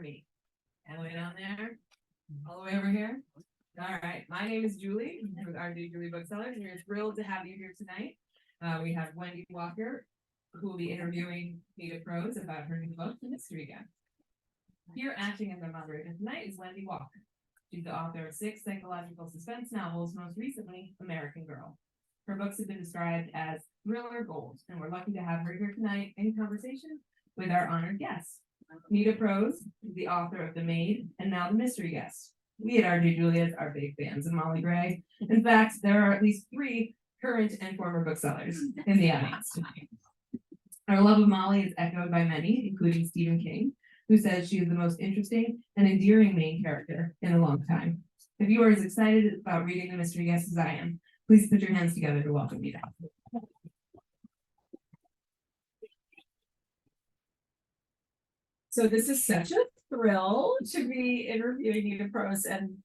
me. All the way down there, all the way over here. All right, my name is Julie with RD Julie Booksellers, and we're thrilled to have you here tonight. We have Wendy Walker, who will be interviewing Nita Prose about her new book, The Mystery Guest. Here acting as our moderator tonight is Wendy Walker. She's the author of 6 psychological suspense novels, most recently, American Girl. Her books have been described as thriller gold, and we're lucky to have her here tonight in conversation with our honored guest. Nita Prose is the author of The Maid and now The Mystery Guest. We at RJ Julia's are big fans of Molly Gray. In fact, there are at least 3 current and former booksellers in the audience tonight. Our love of Molly is echoed by many, including Stephen King, who says she is the most interesting and endearing main character in a long time. If you are as excited about reading The Mystery Guest as I am, please put your hands together to welcome Nita. So this is such a thrill to be interviewing Nita Prose, and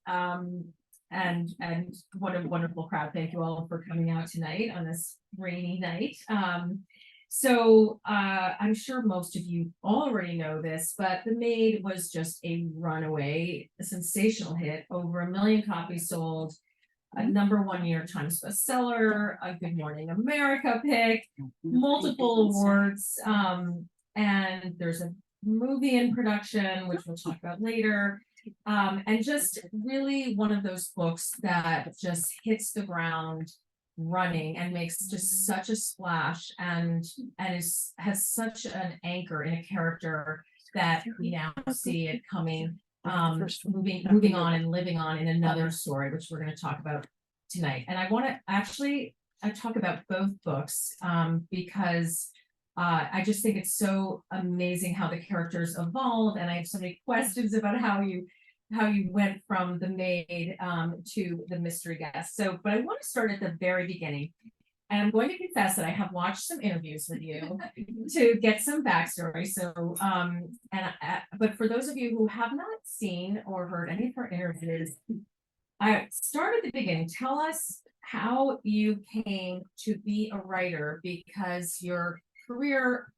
what a wonderful crowd. Thank you all for coming out tonight on this rainy night. I'm sure most of you already know this, but The Maid was just a runaway, a sensational hit, over 1 million copies sold, a #1 New York Times bestseller, a Good Morning America pick, multiple awards, and there's a movie in production, which we'll talk about later, and just really one of those books that just hits the ground running and makes just such a splash, and has such an anchor in a character that we now see it coming, moving on and living on in another story, which we're going to talk about tonight. And I want to I talk about both books because I just think it's so amazing how the characters evolve, and I have so many questions about how you went from The Maid to The Mystery Guest. But I want to start at the very beginning, and I'm going to confess that I have watched some interviews with you to get some backstory. But for those of you who have not seen or heard any of her interviews, I start at the beginning. Tell us how you came to be a writer, because your career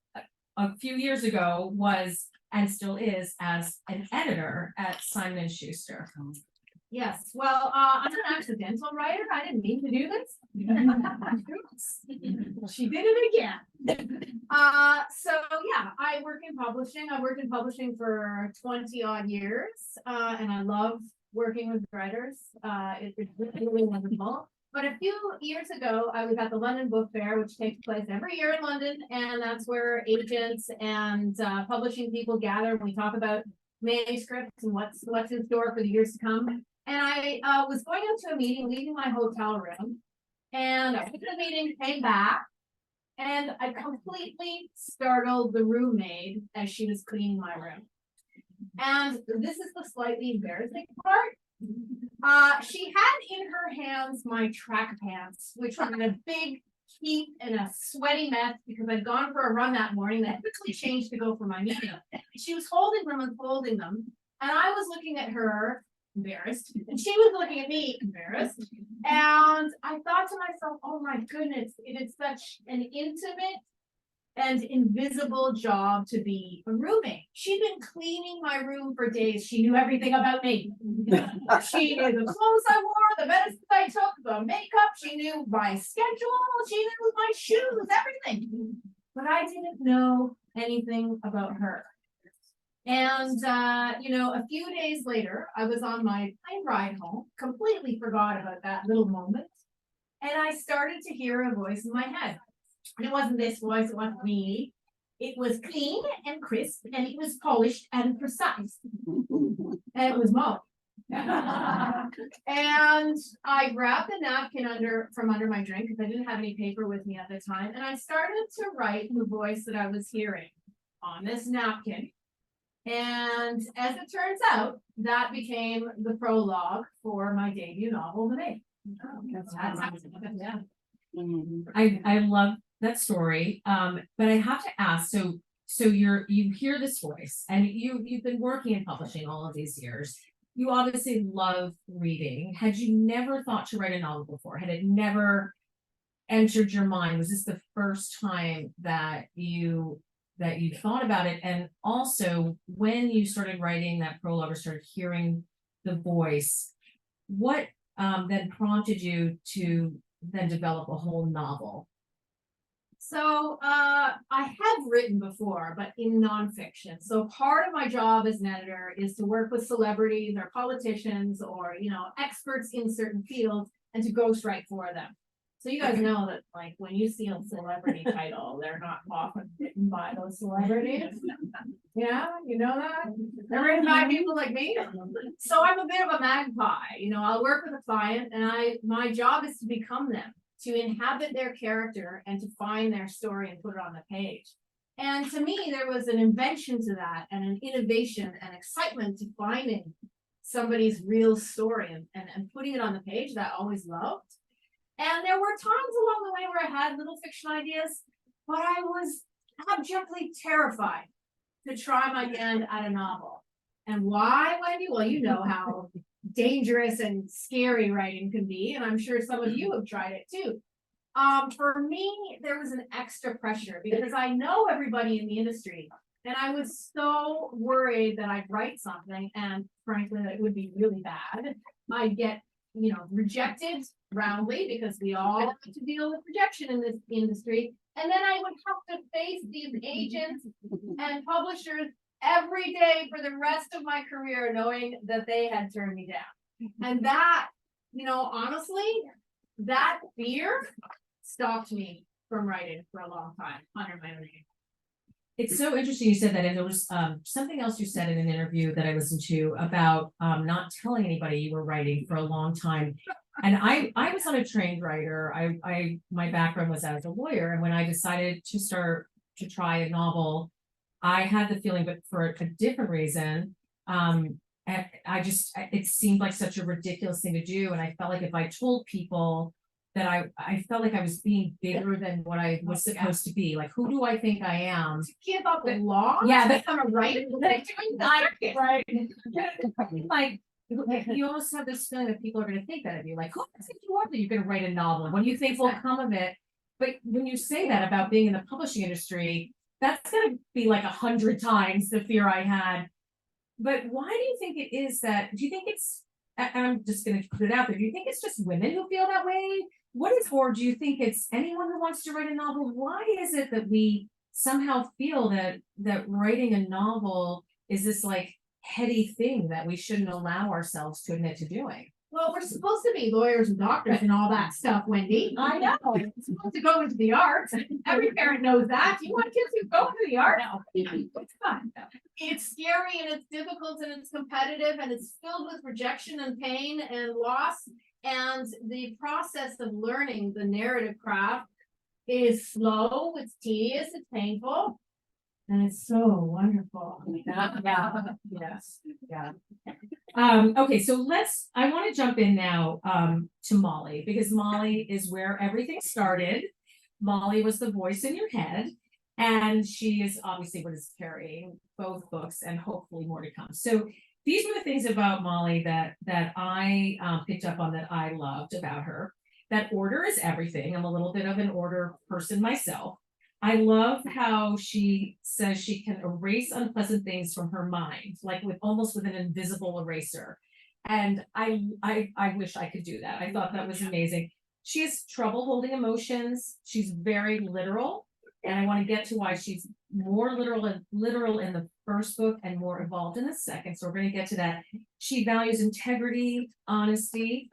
a few years ago was, and still is, as an editor at Simon & Schuster. Yes, well, I'm an accidental writer. I didn't mean to do this. She did it again. I work in publishing. I worked in publishing for 20 odd years, and I love working with writers. It's really wonderful. But a few years ago, I was at the London Book Fair, which takes place every year in London, and that's where agents and publishing people gather, and we talk about manuscripts and what's in store for the years to come. And I was going out to a meeting, leaving my hotel room, and I went to the meeting, came back, and I completely startled the roommate as she was cleaning my room. And this is the slightly embarrassing part. She had in her hands my track pants, which were in a big heap and a sweaty mess because I'd gone for a run that morning. I quickly changed to go for my meeting. She was holding them and folding them, and I was looking at her, embarrassed, and she was looking at me, embarrassed. And I thought to myself, oh my goodness, it is such an intimate and invisible job to be a roommate. She'd been cleaning my room for days. She knew everything about me. She knew the clothes I wore, the medicines I took, the makeup. She knew my schedule. She knew my shoes, everything. But I didn't know anything about her. And, a few days later, I was on my plane ride home, completely forgot about that little moment. And I started to hear a voice in my head. And it wasn't this voice, it wasn't me. It was clean and crisp, and it was polished and precise. And it was Molly. And I grabbed the napkin from under my drink, because I didn't have any paper with me at the time, and I started to write the voice that I was hearing on this napkin. And as it turns out, that became the prologue for my debut novel, The Maid. Yeah. I love that story. But I have to ask, so you hear this voice, and you've been working in publishing all of these years. You obviously love reading. Had you never thought to write a novel before? Had it never entered your mind? Was this the first time that you thought about it, and also when you started writing that prologue or started hearing the voice, what then prompted you to then develop a whole novel? So I have written before, but in nonfiction. So part of my job as an editor is to work with celebrities or politicians or, you know, experts in certain fields and to ghostwrite for them. So you guys know that, like, when you see a celebrity title, they're not often written by those celebrities. Yeah, you know that? They're written by people like me. So I'm a bit of a magpie, you know, I'll work with a client and my job is to become them, to inhabit their character and to find their story and put it on the page. And to me, there was an invention to that and an innovation and excitement to finding somebody's real story and putting it on the page that I always loved. And there were times along the way where I had little fiction ideas, but I was abjectly terrified to try my hand at a novel. And why, Wendy? Well, you know how dangerous and scary writing can be, and I'm sure some of you have tried it too. For me, there was an extra pressure because I know everybody in the industry, and I was so worried that I'd write something and frankly that it would be really bad. I'd get, you know, rejected roundly because we all have to deal with rejection in this industry. And then I would have to face these agents and publishers every day for the rest of my career, knowing that they had turned me down. And that, you know, honestly, that fear stopped me from writing for a long time under my own name. It's so interesting you said that, and there was something else you said in an interview that I listened to about not telling anybody you were writing for a long time. And I was not a trained writer. My background was as a lawyer, and when I decided to start to try a novel, I had the feeling, but for a different reason. It seemed like such a ridiculous thing to do, and I felt like if I told people that I felt like I was being bigger than what I was supposed to be. Like, who do I think I am? To give up the law? Yeah, to become a writer? Like, right. Like, you almost have this feeling that people are going to think that of you. Like, who do you think you are that you're going to write a novel? What do you think will come of it? But when you say that about being in the publishing industry, that's going to be like 100 times the fear I had. But why do you think it is that? Do you think it's? I'm just going to put it out there. Do you think it's just women who feel that way? What is, or do you think it's anyone who wants to write a novel? Why is it that we somehow feel that writing a novel is this like heady thing that we shouldn't allow ourselves to admit to doing? Well, we're supposed to be lawyers and doctors and all that stuff, Wendy. I know. We're supposed to go into the arts. Every parent knows that. You want kids who go into the art now. It's fun. It's scary and it's difficult and it's competitive and it's filled with rejection and pain and loss. And the process of learning the narrative craft is slow, it's tedious, it's painful. And it's so wonderful. Yeah. Yes. Yeah. Okay, so I want to jump in now to Molly, because Molly is where everything started. Molly was the voice in your head, and she is obviously what is carrying both books and hopefully more to come. So these were the things about Molly that I picked up on that I loved about her. That order is everything. I'm a little bit of an order person myself. I love how she says she can erase unpleasant things from her mind, like almost with an invisible eraser. And I wish I could do that. I thought that was amazing. She has trouble holding emotions. She's very literal. And I want to get to why she's more literal in the first book and more evolved in the second. So we're going to get to that. She values integrity, honesty,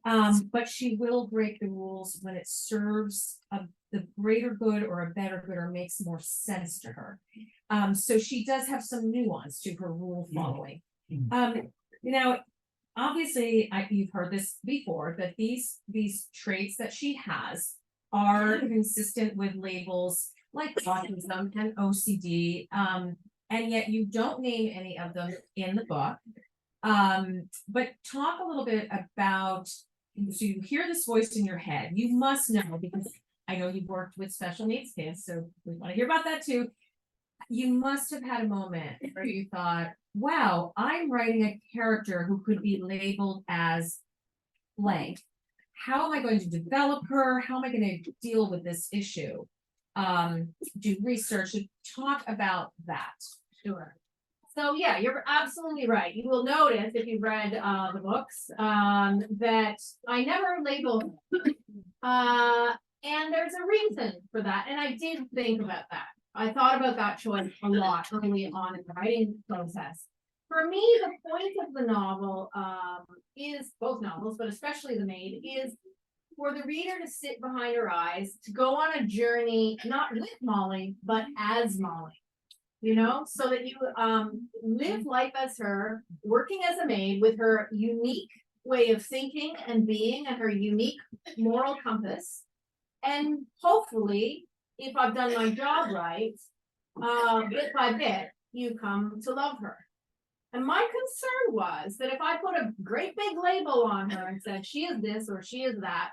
but she will break the rules when it serves the greater good or a better good or makes more sense to her. So she does have some nuance to her rule following. Now, obviously, you've heard this before, that these traits that she has are consistent with labels like autism and OCD, and yet you don't name any of them in the book. But talk a little bit about, so you hear this voice in your head, you must know, because I know you've worked with special needs kids, so we want to hear about that too. You must have had a moment where you thought, wow, I'm writing a character who could be labeled as blank. How am I going to develop her? How am I going to deal with this issue? do research, talk about that. Sure. So yeah, you're absolutely right. You will notice if you've read the books that I never label and there's a reason for that. And I did think about that. I thought about that choice a lot early on in the writing process. For me, the point of the novel is both novels, but especially The Maid, is for the reader to sit behind her eyes, to go on a journey, not with Molly, but as Molly. You know, so that you live life as her, working as a maid with her unique way of thinking and being and her unique moral compass. And hopefully, if I've done my job right, bit by bit, you come to love her. And my concern was that if I put a great big label on her and said she is this or she is that,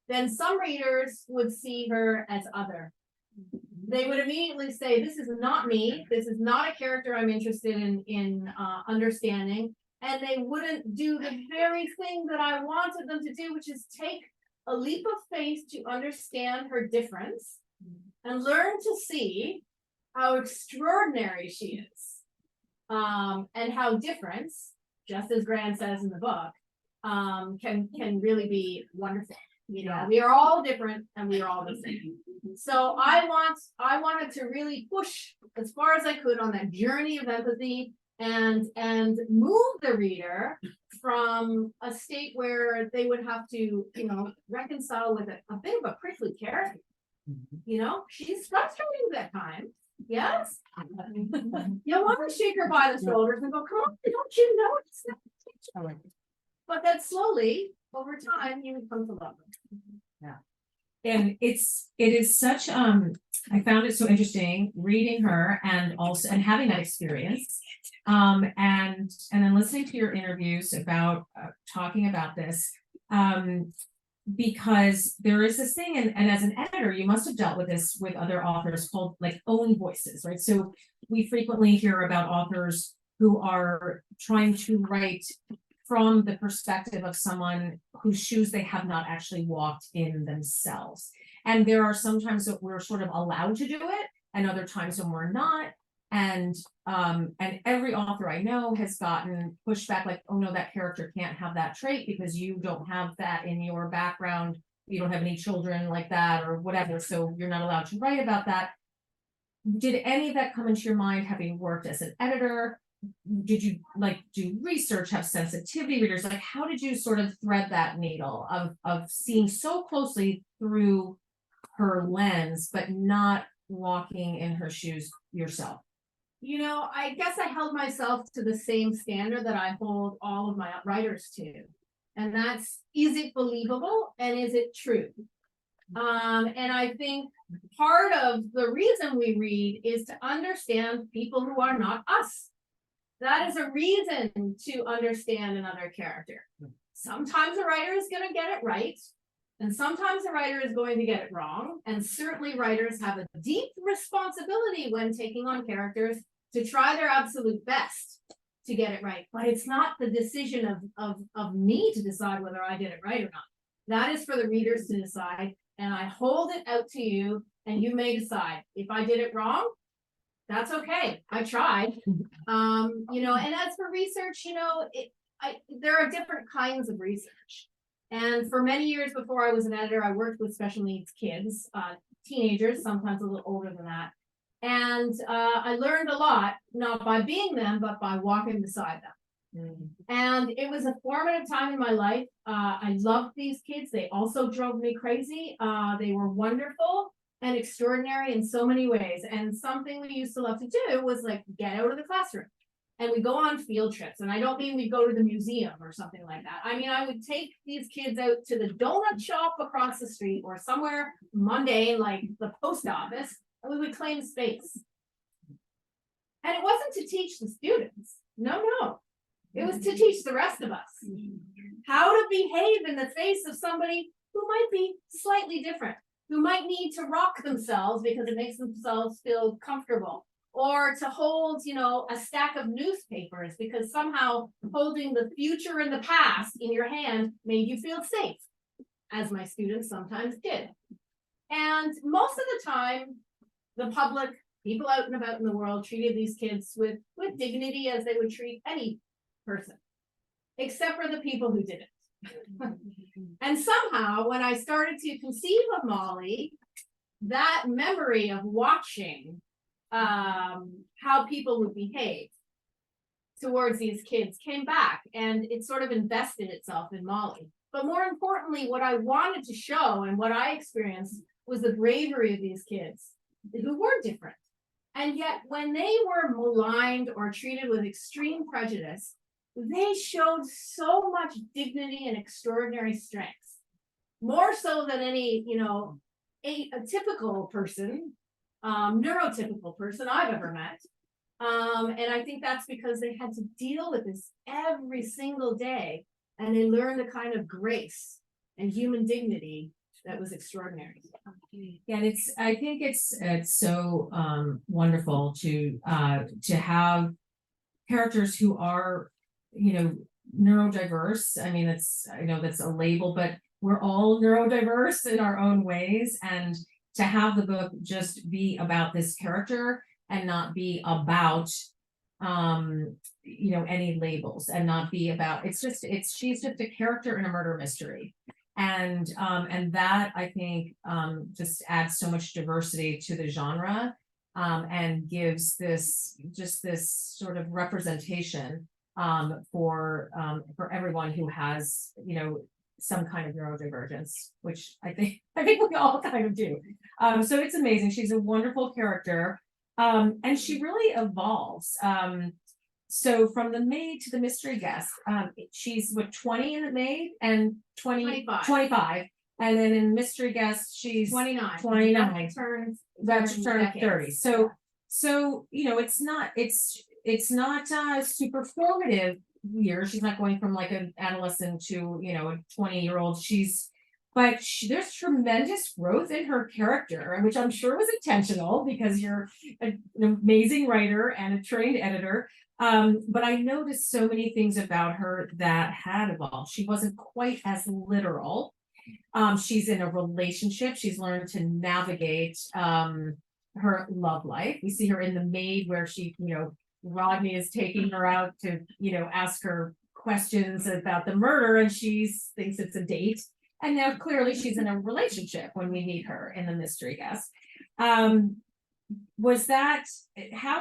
then some readers would see her as other. They would immediately say, this is not me. This is not a character I'm interested in understanding. And they wouldn't do the very thing that I wanted them to do, which is take a leap of faith to understand her difference and learn to see how extraordinary she is. And how difference, just as Grant says in the book, can really be wonderful. You know, we are all different and we are all the same. So I wanted to really push as far as I could on that journey of empathy and move the reader from a state where they would have to, you know, reconcile with a bit of a prickly character. You know, she's frustrating at times. Yes. You want to shake her by the shoulders and go, come on, don't you know it's not? But then slowly, over time, you come to love her. Yeah. And it is such, I found it so interesting reading her and also, and having that experience. And then listening to your interviews about talking about this, because there is this thing, and as an editor, you must have dealt with this with other authors called like own voices, right? So we frequently hear about authors who are trying to write from the perspective of someone whose shoes they have not actually walked in themselves. And there are sometimes that we're sort of allowed to do it, and other times when we're not. And every author I know has gotten pushback like, oh no, that character can't have that trait because you don't have that in your background. You don't have any children like that or whatever, so you're not allowed to write about that. Did any of that come into your mind having worked as an editor? Did you like do research, have sensitivity readers? Like, how did you sort of thread that needle of seeing so closely through her lens, but not walking in her shoes yourself? You know, I guess I held myself to the same standard that I hold all of my writers to. And that's, is it believable and is it true? And I think part of the reason we read is to understand people who are not us. That is a reason to understand another character. Sometimes a writer is going to get it right, and sometimes a writer is going to get it wrong. And certainly writers have a deep responsibility when taking on characters to try their absolute best to get it right. But it's not the decision of me to decide whether I did it right or not. That is for the readers to decide. And I hold it out to you, and you may decide. If I did it wrong, that's okay. I tried. You know, and as for research, you know, there are different kinds of research. And for many years before I was an editor, I worked with special needs kids, teenagers, sometimes a little older than that. And I learned a lot, not by being them, but by walking beside them. And it was a formative time in my life. I loved these kids. They also drove me crazy. They were wonderful and extraordinary in so many ways. And something we used to love to do was like get out of the classroom. And we go on field trips. And I don't mean we go to the museum or something like that. I mean, I would take these kids out to the donut shop across the street or somewhere mundane like the post office, and we would claim space. And it wasn't to teach the students. No. It was to teach the rest of us how to behave in the face of somebody who might be slightly different, who might need to rock themselves because it makes themselves feel comfortable, or to hold, you know, a stack of newspapers because somehow holding the future and the past in your hand made you feel safe, as my students sometimes did. And most of the time, the public, people out and about in the world treated these kids with dignity as they would treat any person, except for the people who didn't. And somehow, when I started to conceive of Molly, that memory of watching how people would behave towards these kids came back, and it sort of invested itself in Molly. But more importantly, what I wanted to show and what I experienced was the bravery of these kids who were different. And yet when they were maligned or treated with extreme prejudice, they showed so much dignity and extraordinary strength. More so than any, a typical person, neurotypical person I've ever met. And I think that's because they had to deal with this every single day, and they learned a kind of grace and human dignity that was extraordinary. Yeah, and I think it's so wonderful to have characters who are, neurodiverse. I mean, that's a label, but we're all neurodiverse in our own ways, and to have the book just be about this character and not be about any labels, and not be about, she's just a character in a murder mystery. And that, I think, just adds so much diversity to the genre, and gives this sort of representation for everyone who has, some kind of neurodivergence, which I think we all kind of do. So it's amazing. She's a wonderful character, and she really evolves. So from the maid to the mystery guest, she's 20 in the maid, and 25. And then in mystery guest, she's 29. That's turned 30. So it's not super formative years. She's not going from like an adolescent to a 20-year-old. There's tremendous growth in her character, which I'm sure was intentional because you're an amazing writer and a trained editor. But I noticed so many things about her that had evolved. She wasn't quite as literal. She's in a relationship. She's learned to navigate her love life. We see her in The Maid, where she, Rodney is taking her out to, ask her questions about the murder, and she thinks it's a date. And now clearly she's in a relationship when we meet her in The Mystery Guest. How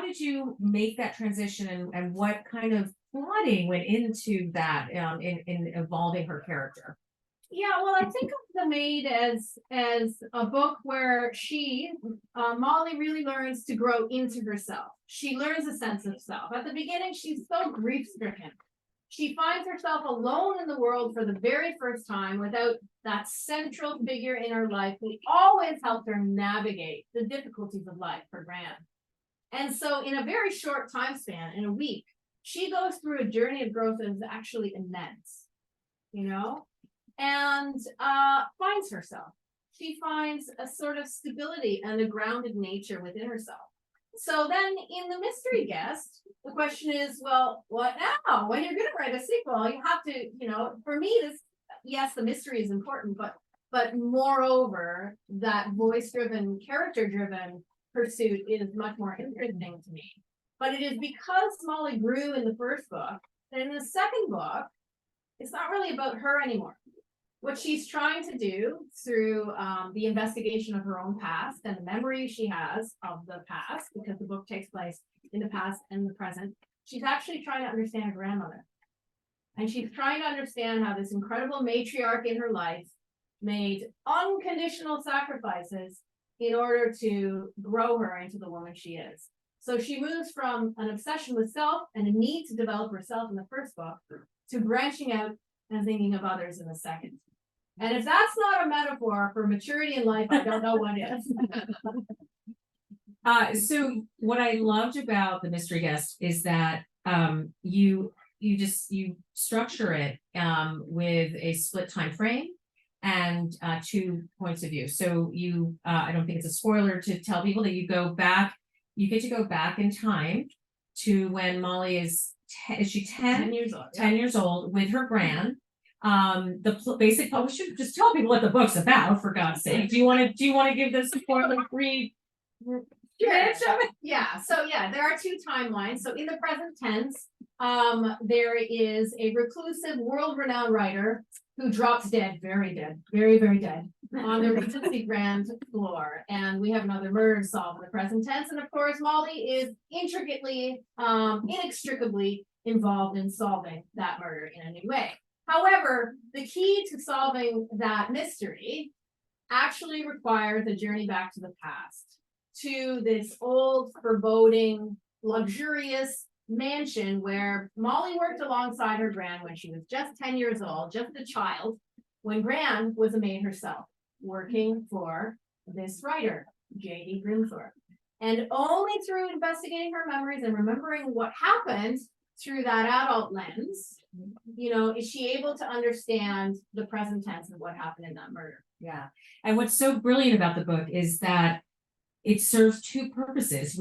did you make that transition, and what kind of plotting went into that in evolving her character? Yeah, well, I think of The Maid as a book where Molly really learns to grow into herself. She learns a sense of self. At the beginning, she's so grief-stricken. She finds herself alone in the world for the very first time, without that central figure in her life who always helped her navigate the difficulties of life for Gran. And so in a very short time span, in a week, she goes through a journey of growth that is actually immense, and finds herself. She finds a sort of stability and a grounded nature within herself. So then in The Mystery Guest, the question is, well, what now? When you're going to write a sequel, you have to, for me, yes, the mystery is important, but moreover, that voice-driven, character-driven pursuit is much more interesting to me. But it is because Molly grew in the first book that in the second book, it's not really about her anymore. What she's trying to do through the investigation of her own past and the memory she has of the past, because the book takes place in the past and the present, she's actually trying to understand her grandmother. And she's trying to understand how this incredible matriarch in her life made unconditional sacrifices in order to grow her into the woman she is. So she moves from an obsession with self and a need to develop herself in the first book to branching out and thinking of others in the second. And if that's not a metaphor for maturity in life, I don't know what is. So what I loved about The Mystery Guest is that you structure it with a split time frame and 2 points of view. So I don't think it's a spoiler to tell people that you get to go back in time to when Molly is she 10 years old. 10 years old with her gran. Basic publisher, just tell people what the book's about, for God's sake. Do you want to give this for like Sure. minutes of it? Yeah, so yeah, there are two timelines. So in the present tense, there is a reclusive, world-renowned writer who drops dead, very, very dead, on the Regency Grand floor. And we have another murder to solve in the present tense. And of course, Molly is inextricably involved in solving that murder in a new way. However, the key to solving that mystery actually requires a journey back to the past, to this old, foreboding, luxurious mansion where Molly worked alongside her Gran when she was just 10 years old, just a child, when Gran was a maid herself, working for this writer, J.D. Grimthorpe. And only through investigating her memories and remembering what happened through that adult lens, is she able to understand the present tense of what happened in that murder. Yeah. And what's so brilliant about the book is that it serves two purposes.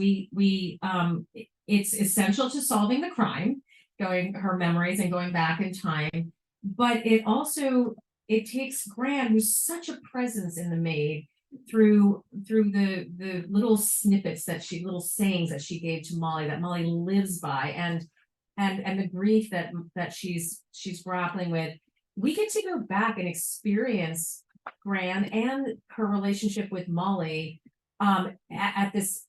It's essential to solving the crime, her memories and going back in time, but it takes Gran, who's such a presence in the Maid, through the little snippets little sayings that she gave to Molly, that Molly lives by, and the grief that she's grappling with. We get to go back and experience Gran and her relationship with Molly at this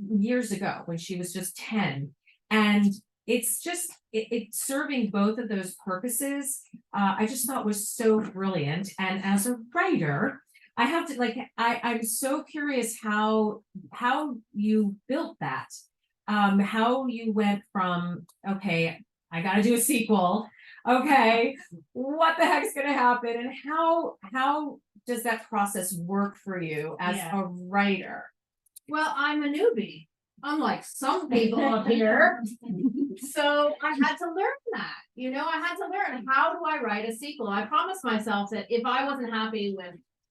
years ago when she was just 10, and it's just it's serving both of those purposes. I just thought was so brilliant. And as a writer, I have to I'm so curious how you built that, how you went from, okay, I got to do a sequel, okay, what the heck's gonna happen, and how does that process work for you as a writer? Well, I'm a newbie, unlike some people up here. So I had to learn that. I had to learn, how do I write a sequel? I promised myself that if I wasn't happy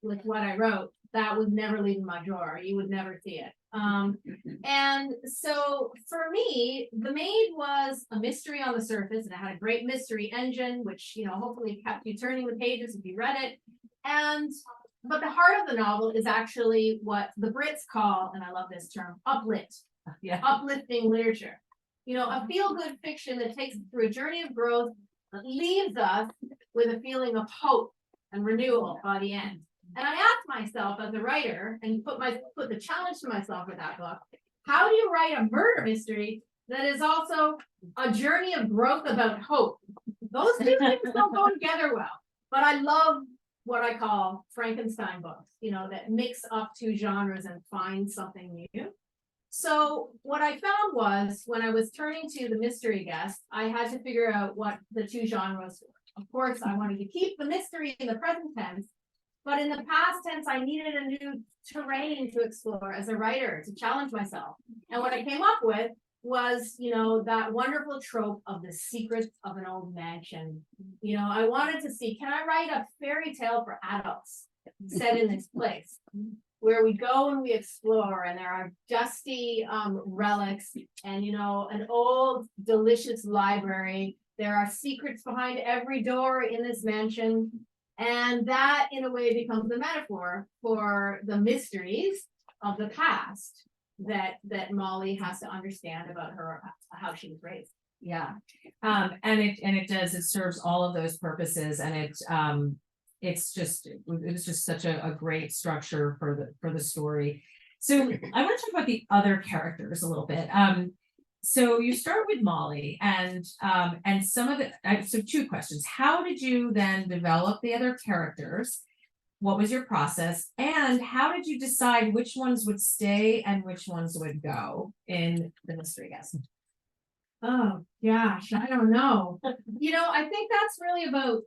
with what I wrote, that would never leave my drawer. You would never see it. And so for me, The Maid was a mystery on the surface, and it had a great mystery engine, which, hopefully kept you turning the pages if you read it. But the heart of the novel is actually what the Brits call, and I love this term, uplit. Yeah. Uplifting literature. A feel-good fiction that takes us through a journey of growth that leaves us with a feeling of hope and renewal by the end. And I asked myself as a writer, and put the challenge to myself with that book, how do you write a murder mystery that is also a journey of growth about hope? Those two things don't go together well. But I love what I call Frankenstein books, that mix up two genres and find something new. So what I found was, when I was turning to the mystery guest, I had to figure out what the two genres were. Of course, I wanted to keep the mystery in the present tense, but in the past tense, I needed a new terrain to explore as a writer, to challenge myself. And what I came up with was, that wonderful trope of the secrets of an old mansion. I wanted to see, can I write a fairy tale for adults set in this place, where we go and we explore, and there are dusty relics, and an old delicious library. There are secrets behind every door in this mansion, and that in a way becomes the metaphor for the mysteries of the past that Molly has to understand about how she was raised. Yeah. And it serves all of those purposes, and it was just such a great structure for the story. So I want to talk about the other characters a little bit. So you start with Molly, and some of so two questions. How did you then develop the other characters? What was your process? And how did you decide which ones would stay and which ones would go in the mystery guest? Oh gosh, I don't know. I think that's really about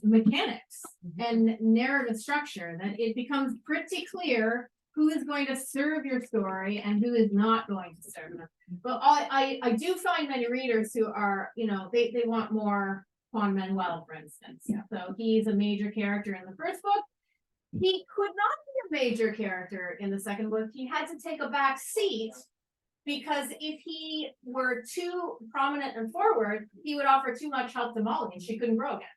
mechanics and narrative structure, that it becomes pretty clear who is going to serve your story and who is not going to serve them. But I do find many readers who are, they want more Juan Manuel, for instance. Yeah. So he's a major character in the first book. He could not be a major character in the second book. He had to take a back seat, because if he were too prominent and forward, he would offer too much help to Molly and she couldn't grow again.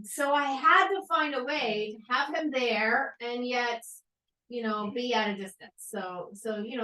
So I had to find a way to have him there and yet, be at a distance. So,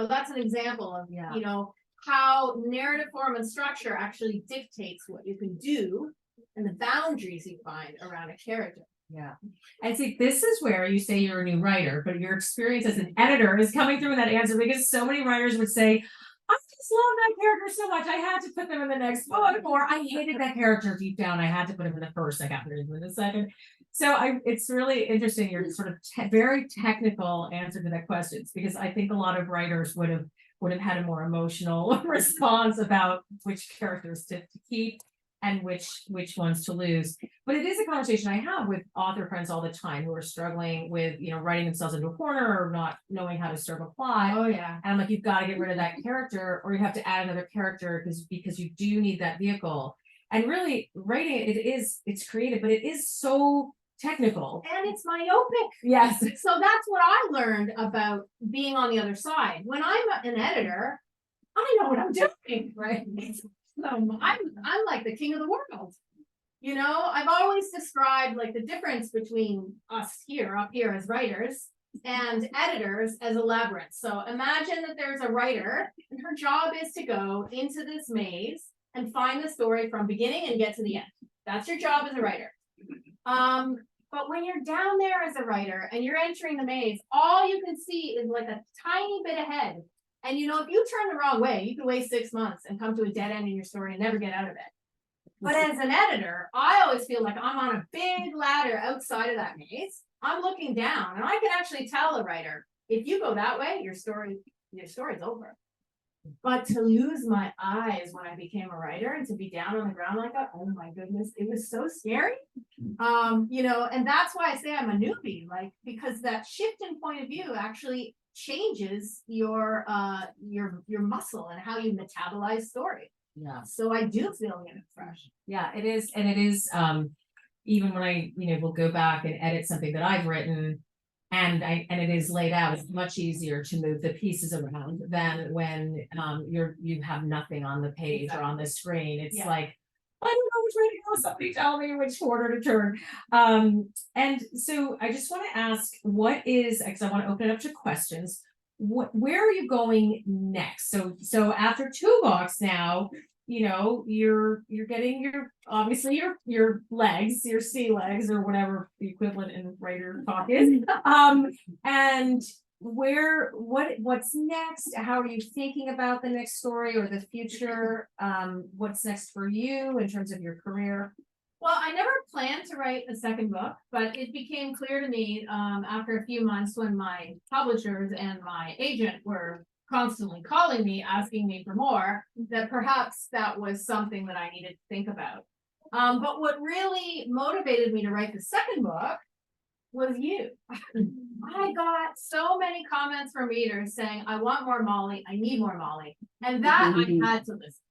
that's an example of, Yeah. how narrative form and structure actually dictates what you can do and the boundaries you find around a character. Yeah. And see, this is where you say you're a new writer, but your experience as an editor is coming through in that answer, because so many writers would say, I just love that character so much, I had to put them in the next book, or I hated that character deep down, I had to put him in the first, I got rid of him in the second. So it's really interesting, your sort of very technical answer to that question, because I think a lot of writers would have had a more emotional response about which characters to keep and which ones to lose. But it is a conversation I have with author friends all the time who are struggling with, writing themselves into a corner or not knowing how to serve a plot. Oh yeah. And I'm like, you've got to get rid of that character, or you have to add another character because you do need that vehicle. And really, writing it's creative, but it is so technical. And it's myopic. Yes. So that's what I learned about being on the other side. When I'm an editor, I know what I'm doing, right? So I'm like the king of the world. I've always described like the difference between us up here as writers and editors as a labyrinth. So imagine that there's a writer and her job is to go into this maze and find the story from beginning and get to the end. That's your job as a writer. But when you're down there as a writer and you're entering the maze, all you can see is like a tiny bit ahead. And if you turn the wrong way, you can waste 6 months and come to a dead end in your story and never get out of it. But as an editor, I always feel like I'm on a big ladder outside of that maze. I'm looking down and I can actually tell a writer, if you go that way, your story's over. But to lose my eyes when I became a writer and to be down on the ground like that, oh my goodness, it was so scary. And that's why I say I'm a newbie, because that shift in point of view actually changes your muscle and how you metabolize story. Yeah. So I do feel fresh. Yeah, it is. And it is, even when I, will go back and edit something that I've written and it is laid out, it's much easier to move the pieces around than when, you have nothing on the page or on the screen. It's like, I don't know which way to go. Somebody tell me which corner to turn. And so I just want to ask, because I want to open it up to questions. Where are you going next? So after 2 books now, you're getting obviously your legs, your sea legs, or whatever the equivalent in writer talk is. And what's next? How are you thinking about the next story or the future? What's next for you in terms of your career? Well, I never planned to write a second book, but it became clear to me after a few months when my publishers and my agent were constantly calling me, asking me for more, that perhaps that was something that I needed to think about. But what really motivated me to write the second book was you. I got so many comments from readers saying, I want more Molly, I need more Molly. And that I had to listen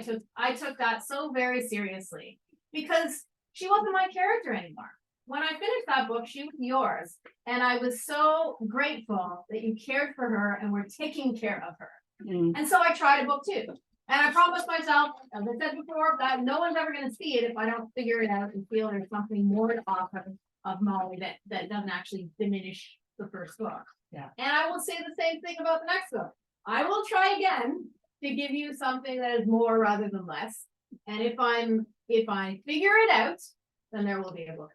to. I took that so very seriously because she wasn't my character anymore. When I finished that book, she was yours. And I was so grateful that you cared for her and were taking care of her. And so I tried a book 2. And I promised myself, as I said before, that no one's ever going to see it if I don't figure it out and feel there's something more to offer of Molly that doesn't actually diminish the first book. Yeah. And I will say the same thing about the next book. I will try again to give you something that is more rather than less. And if I figure it out, then there will be a book.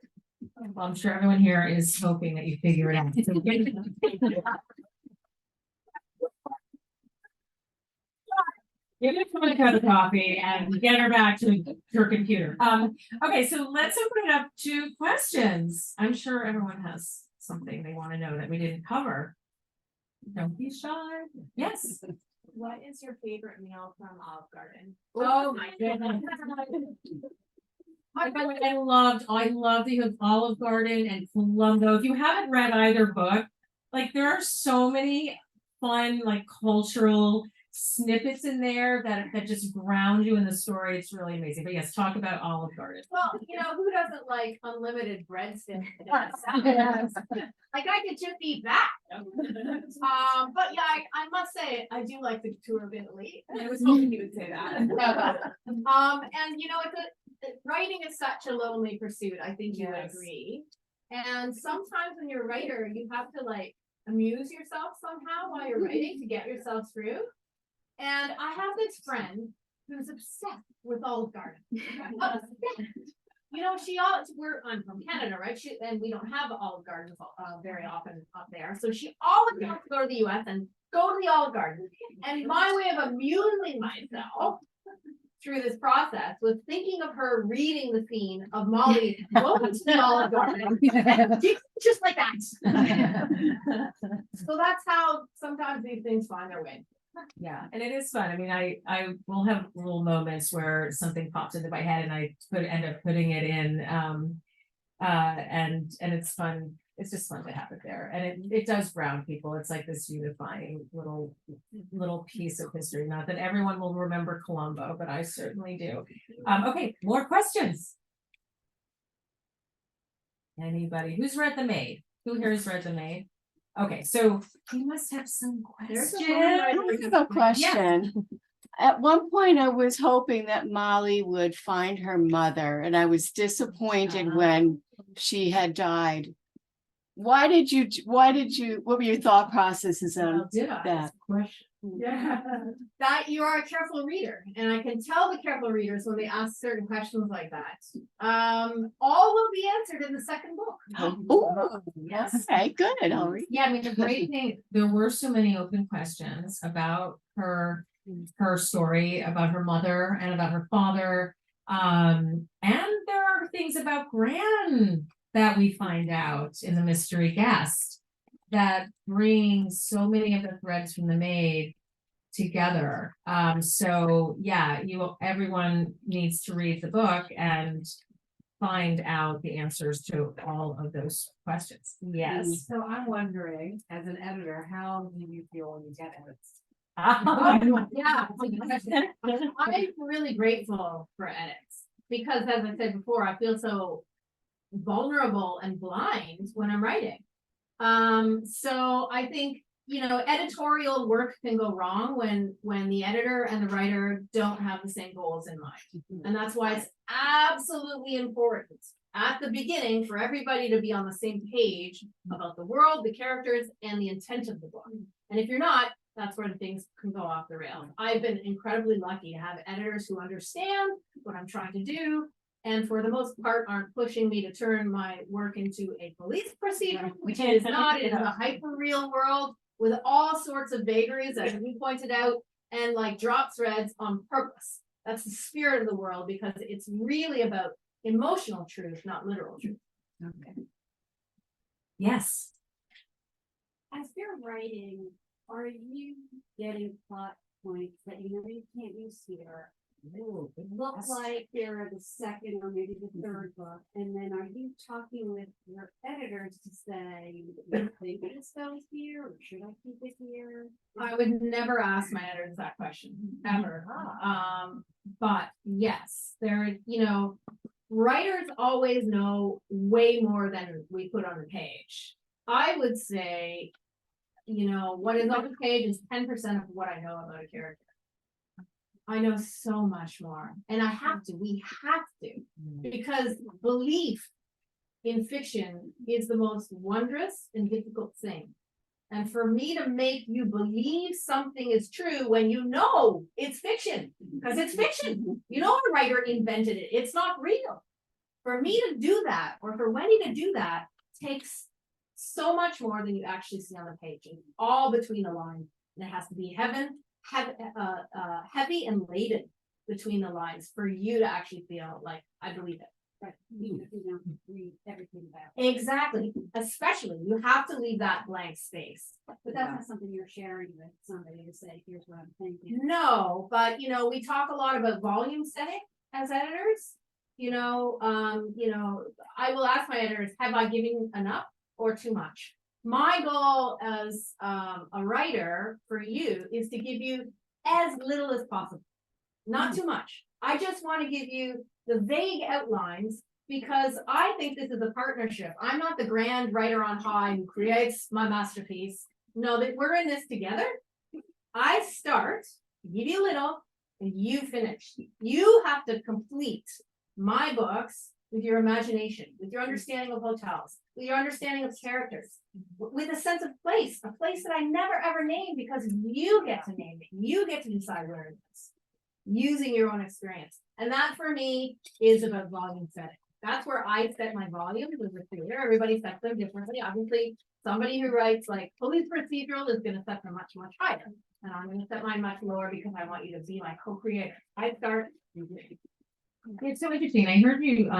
Well, I'm sure everyone here is hoping that you figure it out. Give her a cup of coffee and get her back to her computer. Okay, so let's open it up to questions. I'm sure everyone has something they want to know that we didn't cover. Don't be shy. Yes. What is your favorite meal from Olive Garden? Oh my goodness. I love that you have Olive Garden and Columbo. If you haven't read either book, there are so many fun, cultural snippets in there that just ground you in the story. It's really amazing. But yes, talk about Olive Garden. Well, who doesn't like unlimited breadsticks? I could just eat that. But yeah, I must say I do like the tour of Italy. I was hoping you would say that. And writing is such a lonely pursuit. I think you would Yes. agree. And sometimes when you're a writer, you have to like amuse yourself somehow while you're writing to get yourself through. And I have this friend who's obsessed with Olive Garden. Obsessed. You know, I'm from Canada, right? And we don't have Olive Gardens very often up there. So she always wants to go to the US and go to the Olive Garden. And my way of amusing myself through this process was thinking of her reading the scene of Molly going to the Olive Garden. Just like that. So that's how sometimes these things find their way. Yeah, and it is fun. I mean, I will have little moments where something pops into my head and I end up putting it in. And it's fun. It's just fun to have it there. And it does ground people. It's like this unifying little piece of history. Not that everyone will remember Columbo, but I certainly do. Okay, more questions. Anybody who's read The Maid? Who here has read The Maid? Okay, so you must have some There's questions. a woman I have a question. At one point, I was hoping that Molly would find her mother, and I was disappointed when she had died. What were your thought processes on Well, did I? that? Question. Yeah, that you are a careful reader, and I can tell the careful readers when they ask certain questions like that. All will be answered in the second book. Oh, Yes. okay, good. I'll read. Yeah, I mean, the great thing, there were so many open questions about her story, about her mother and about her father. And there are things about Gran that we find out in the mystery guest that bring so many of the threads from The Maid together. So yeah, everyone needs to read the book and find out the answers to all of those questions. Yes. So I'm wondering, as an editor, how do you feel when you get edits? Yeah, I'm really grateful for edits because, as I said before, I feel so vulnerable and blind when I'm writing. So I think, editorial work can go wrong when the editor and the writer don't have the same goals in mind. And that's why it's absolutely important at the beginning for everybody to be on the same page about the world, the characters, and the intent of the book. And if you're not, that's where things can go off the rails. I've been incredibly lucky to have editors who understand what I'm trying to do, and for the most part aren't pushing me to turn my work into a police procedure, which it is not. It is a hyper real world with all sorts of vagaries, as you pointed out, and like drop threads on purpose. That's the spirit of the world, because it's really about emotional truth, not literal truth. Okay. Yes. As you're writing, are you getting plot points that you can't use here? It looks like they're the second or maybe the third book, and then are you talking with your editors to say, you think this goes here, or should I keep it here? I would never ask my editors that question, ever. But yes, writers always know way more than we put on the page. I would say, what is on the page is 10% of what I know about a character. I know so much more, and we have to, because belief in fiction is the most wondrous and difficult thing. And for me to make you believe something is true when you know it's fiction, because it's fiction. A writer invented it. It's not real. For me to do that, or for Wendy to do that, takes so much more than you actually see on the page. It's all between the lines, and it has to be heavy and laden between the lines for you to actually feel like I believe it. Right. Even if you don't read everything about. Exactly. Especially, you have to leave that blank space. But that's not something you're sharing with somebody to say, here's what I'm thinking. No, but we talk a lot about volume setting as editors. I will ask my editors, have I given enough or too much? My goal as a writer for you is to give you as little as possible, not too much. I just want to give you the vague outlines, because I think this is a partnership. I'm not the grand writer on high who creates my masterpiece. No, that we're in this together. I start, give you a little, and you finish. You have to complete my books with your imagination, with your understanding of hotels, with your understanding of characters, with a sense of place, a place that I never ever named because you get to name it. You get to decide where it is using your own experience. And that for me is about volume setting. That's where I set my volumes as a creator. Everybody sets them differently. Obviously, somebody who writes like police procedural is going to set them much, much higher. And I'm going to set mine much lower because I want you to be my co-creator. I start. It's so interesting. I heard you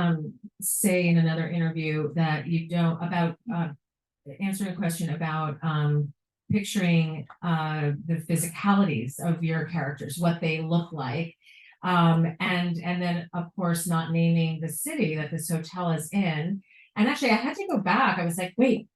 say in another interview that you don't about answering a question about picturing the physicalities of your characters, what they look like. And then of course not naming the city that this hotel is in. And actually I had to go back. I was like, wait,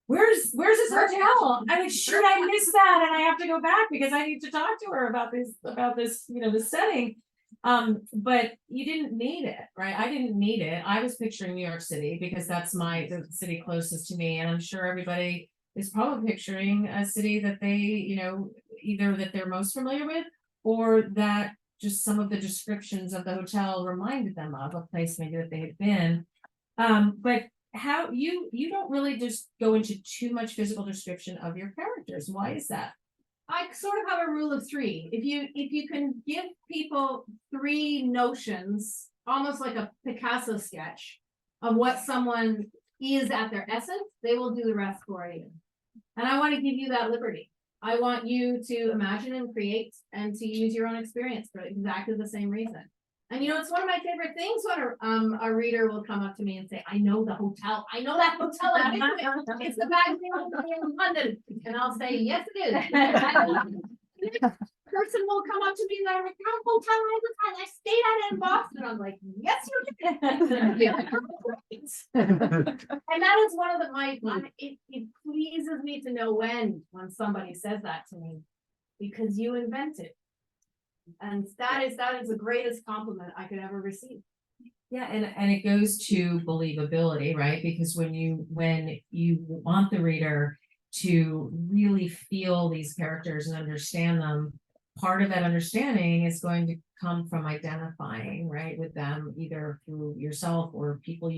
where's this hotel? I mean, should I miss that? And I have to go back because I need to talk to her about this, the setting. But you didn't need it, right? I didn't need it. I was picturing New York City because that's the city closest to me. And I'm sure everybody is probably picturing a city that they, either that they're most familiar with or that just some of the descriptions of the hotel reminded them of a place maybe that they had been. But how you don't really just go into too much physical description of your characters. Why is that? I sort of have a rule of three. If you can give people three notions, almost like a Picasso sketch of what someone is at their essence, they will do the rest for you. And I want to give you that liberty. I want you to imagine and create and to use your own experience for exactly the same reason. And it's one of my favorite things when a reader will come up to me and say, I know the hotel. I know that hotel. I've been to it. It's the magazine in London. And I'll say, yes, it is. Person will come up to me and I'm like, hotel I stayed at it in Boston. I'm like, yes, you did. And that is one of it pleases me to know when somebody says that to me, because you invent it. And that is the greatest compliment I could ever receive. Yeah, and it goes to believability, right? Because when you want the reader to really feel these characters and understand them, part of that understanding is going to come from identifying, right, with them, either through yourself or people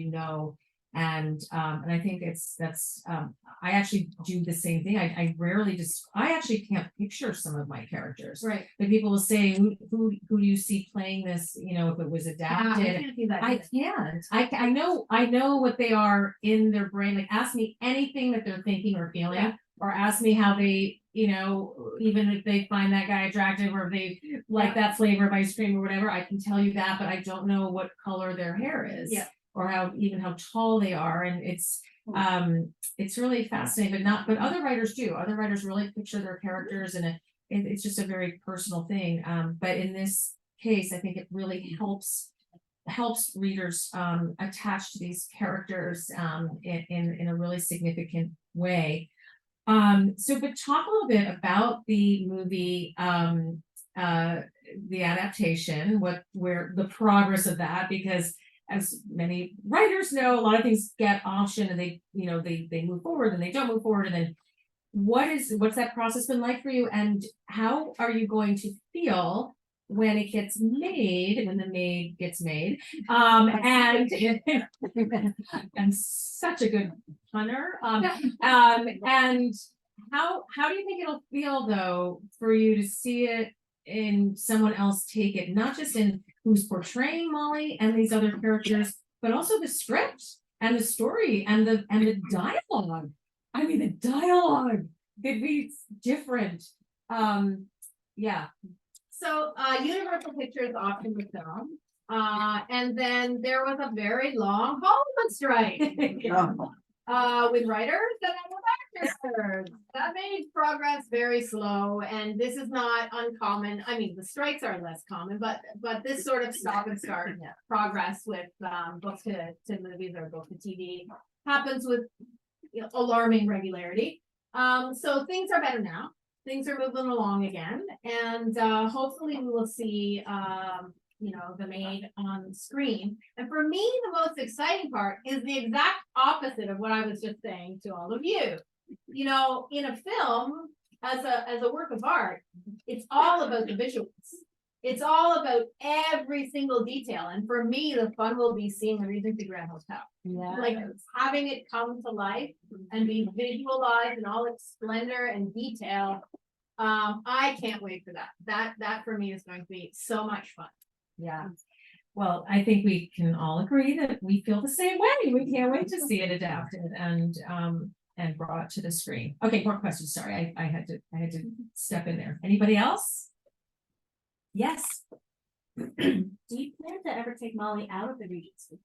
and I think I actually do the same thing. I rarely I actually can't picture some of my characters. Right. But people will say, who do you see playing this, if it was adapted? I can't. I know what they are in their brain. Like ask me anything that they're thinking or feeling, or ask me how they, even if they find that guy attractive or if they like that flavor of ice cream or whatever, I can tell you that, but I don't know what color their hair is. Yeah. Or how tall they are. And it's really fascinating, but other writers do. Other writers really picture their characters and it's just a very personal thing. But in this case, I think it really helps readers attach to these characters in a really significant way. But talk a little bit about the movie, the adaptation, where the progress of that, because as many writers know, a lot of things get optioned and they move forward and they don't move forward. And then what's that process been like for you? And how are you going to feel when it gets made, when the Maid gets made? And such a good punter. And how do you think it'll feel though for you to see it in someone else take it, not just in who's portraying Molly and these other characters, but also the script and the story and the dialogue. I mean, the dialogue could be different. Yeah. So Universal Pictures optioned the film. And then there was a very long Hollywood strike with writers and actors. That made progress very slow, and this is not uncommon. I mean, the strikes are less common, but this sort of stop and start progress with books to movies or book to TV happens with alarming regularity. So things are better now. Things are moving along again, and hopefully we will see the Maid on screen. And for me, the most exciting part is the exact opposite of what I was just saying to all of you. In a film, as a work of art, it's all about the visuals. It's all about every single detail. And for me, the fun will be seeing the Regency Grand Hotel. Yeah. Like having it come to life and be visualized in all its splendor and detail. I can't wait for that. That for me is going to be so much fun. Yeah. Well, I think we can all agree that we feel the same way. We can't wait to see it adapted and brought to the screen. Okay, more questions. Sorry, I had to step in there. Anybody else? Yes. Do you plan to ever take Molly out of the Regency?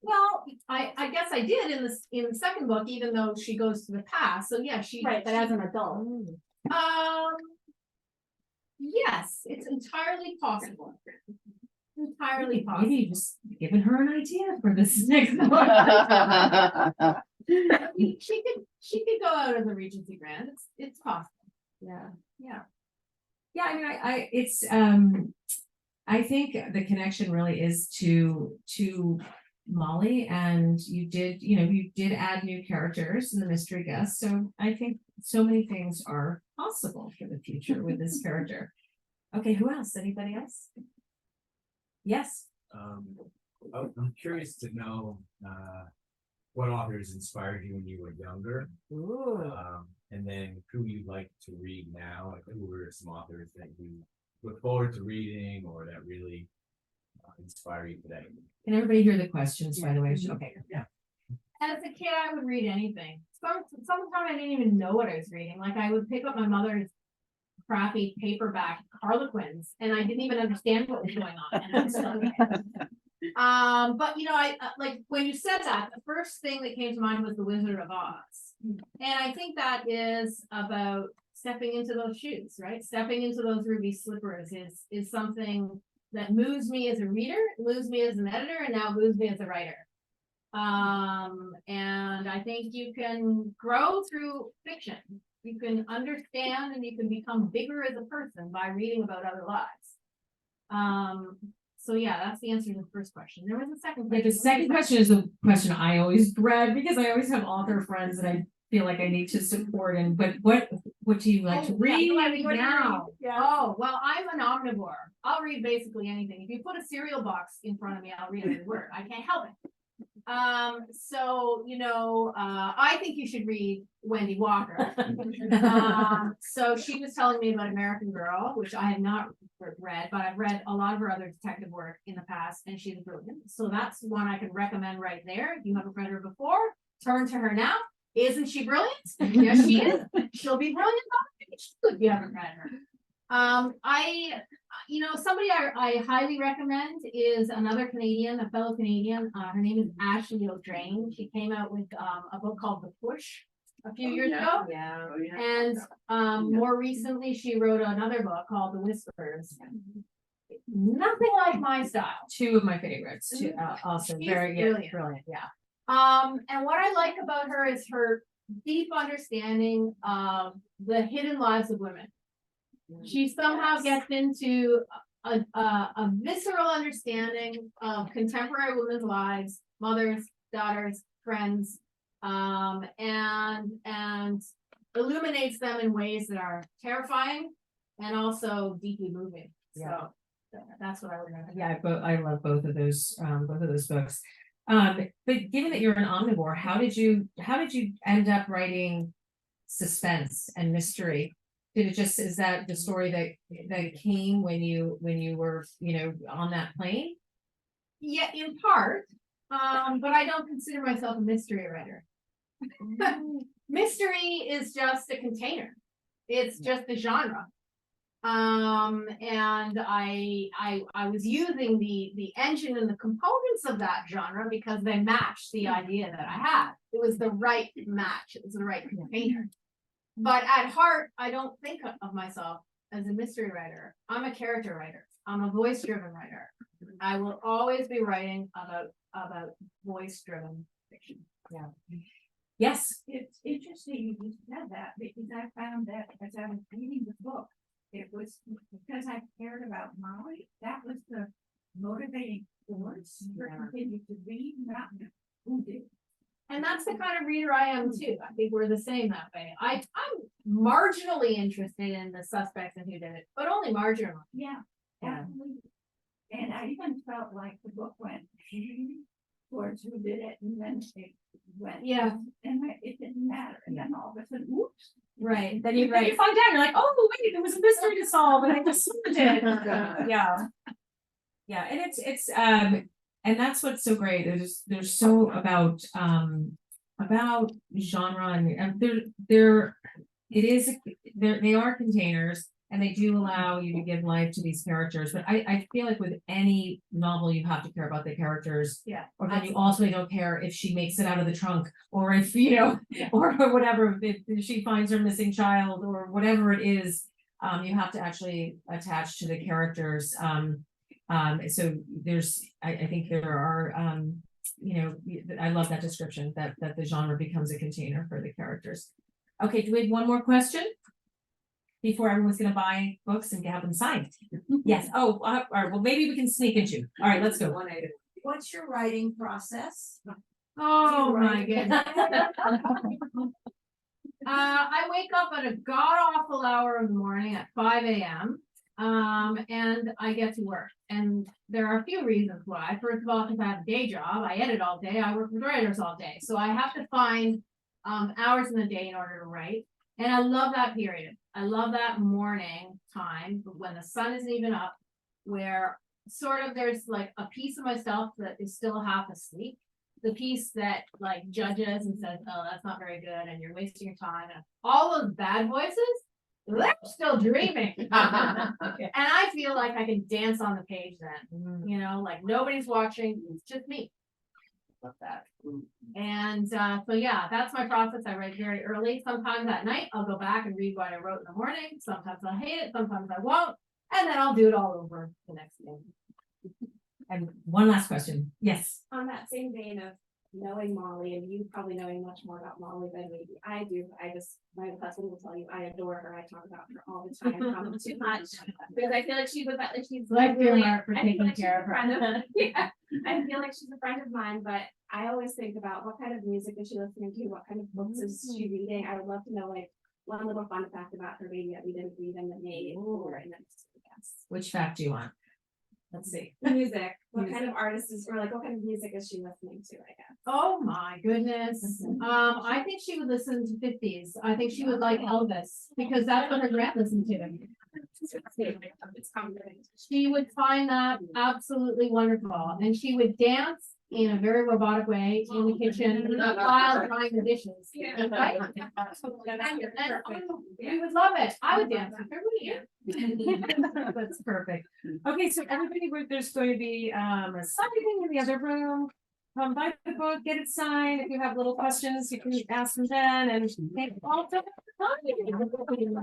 Well, I guess I did in the second book, even though she goes to the past. So yeah, But as an adult. Yes, it's entirely possible. Entirely Maybe possible. you just given her an idea for this next book. She could go out of the Regency Grand. It's possible. Yeah. Yeah. Yeah, I mean, it's I think the connection really is to Molly, and you did add new characters in the mystery guest. So I think so many things are possible for the future with this character. Okay, who else? Anybody else? Yes. I'm curious to know what authors inspired you when you were younger, Ooh. and then who you like to read now. Like, who were some authors that you look forward to reading or that really inspire you today? Can everybody hear the questions, by the way? Okay. Yeah. As a kid, I would read anything. Sometimes I didn't even know what I was reading. Like I would pick up my mother's crappy paperback Harlequins, and I didn't even understand what was going on. And I was still reading it. But I like when you said that, the first thing that came to mind was The Wizard of Oz, and I think that is about stepping into those shoes, right? Stepping into those ruby slippers is something that moves me as a reader, moves me as an editor, and now moves me as a writer. And I think you can grow through fiction. You can understand and you can become bigger as a person by reading about other lives. So yeah, that's the answer to the first question. There was a second But question. the second question is the question I always dread because I always have author friends that I feel like I need to support. And but what do you like to read now? Oh, well, I'm an omnivore. I'll read basically anything. If you put a cereal box in front of me, I'll read every word. I can't help it. I think you should read Wendy Walker. So she was telling me about American Girl, which I have not read, but I've read a lot of her other detective work in the past, and she's brilliant. So that's one I can recommend right there. If you haven't read her before, turn to her now. Isn't she brilliant? Yes, she is. She'll be brilliant on the page if you haven't read her. Somebody I highly recommend is another Canadian, a fellow Canadian. Her name is Ashley O'Drain. She came out with a book called The Push a few years ago. Yeah. And more recently, she wrote another book called The Whispers. Nothing like my style. Two of my favorites. Also She's very brilliant. brilliant. Yeah. And what I like about her is her deep understanding of the hidden lives of women. She somehow gets into a visceral understanding of contemporary women's lives, mothers, daughters, friends, and illuminates them in ways that are terrifying and also deeply moving. Yeah. So that's what I would recommend. Yeah, I love both of those books. But given that you're an omnivore, how did you end up writing suspense and mystery? Is that the story that came when you were, on that plane? Yeah, in part. But I don't consider myself a mystery writer. Mystery is just a container. It's just a genre. And I was using the engine and the components of that genre because they matched the idea that I had. It was the right match. It was the right container. But at heart, I don't think of myself as a mystery writer. I'm a character writer. I'm a voice-driven writer. I will always be writing about voice-driven fiction. Yeah. Yes. It's interesting you just said that because I found that as I was reading the book, it was because I cared about Molly. That was the motivating force for continuing to read, not who did. And that's the kind of reader I am too. I think we're the same that way. I'm marginally interested in the suspects and who did it, but only marginally. Yeah, Yeah. absolutely. And I even felt like the book went towards who did it, and then it went. Yeah. And it didn't matter, and then all of a sudden, whoops. Right. Then you find out, you're like, oh, wait, there was a mystery to solve and I just solved it. Yeah. Yeah, and it's and that's what's so great. There's so about genre and they are containers and they do allow you to give life to these characters. But I feel like with any novel, you have to care about the characters. Yeah. Or then you also don't care if she makes it out of the trunk, or if, you know, or whatever, if she finds her missing child, or whatever it is, you have to actually attach to the characters. So I think there are, you know, I love that description, that the genre becomes a container for the characters. Okay, do we have one more question? Before everyone's gonna buy books and have them signed? Yes, all right, well, maybe we can sneak into, all right, let's go. What's your writing process? Oh, Do you my write- goodness. I wake up at a god awful hour of the morning at 5 a.m. And I get to work. And there are a few reasons why. First of all, because I have a day job, I edit all day, I work with writers all day. So I have to find hours in the day in order to write. And I love that period. I love that morning time when the sun isn't even up, where sort of there's like a piece of myself that is still half asleep. The piece that like judges and says, oh, that's not very good and you're wasting your time. And all those bad voices, they're still dreaming. And I feel like I can dance on the page then, you know, like nobody's watching, it's just me. Love that. And so yeah, that's my process. I write very early. Sometimes at night, I'll go back and read what I wrote in the morning. Sometimes I'll hate it, sometimes I won't. And then I'll do it all over the next day. And one last question, yes. On that same vein of knowing Molly, and you probably knowing much more about Molly than maybe I do. My husband will tell you, I adore her. I talk about her all the time, probably too much. Because I feel like she's Like really, Mark for I feel taking like she's care a of her. friend of, yeah, I feel like she's a friend of mine, but I always think about what kind of music is she listening to? What kind of books is she reading? I would love to know like one little fun fact about her maybe that we didn't read in the Maid or in the Which fact do you want? Let's see. music. What kind of artist is, or like what kind of music is she listening to, I guess? Oh my goodness. I think she would listen to 50s. I think she would like Elvis because that's what her grant listened to. It's complicated. She would find that absolutely wonderful and she would dance in a very robotic way in the kitchen while drying the dishes. Right? We would love it. I would dance with her. That's perfect. Okay, so everybody, there's going to be something in the other room. Come buy the book, get it signed. If you have little questions, you can ask them then, and thank you all for coming.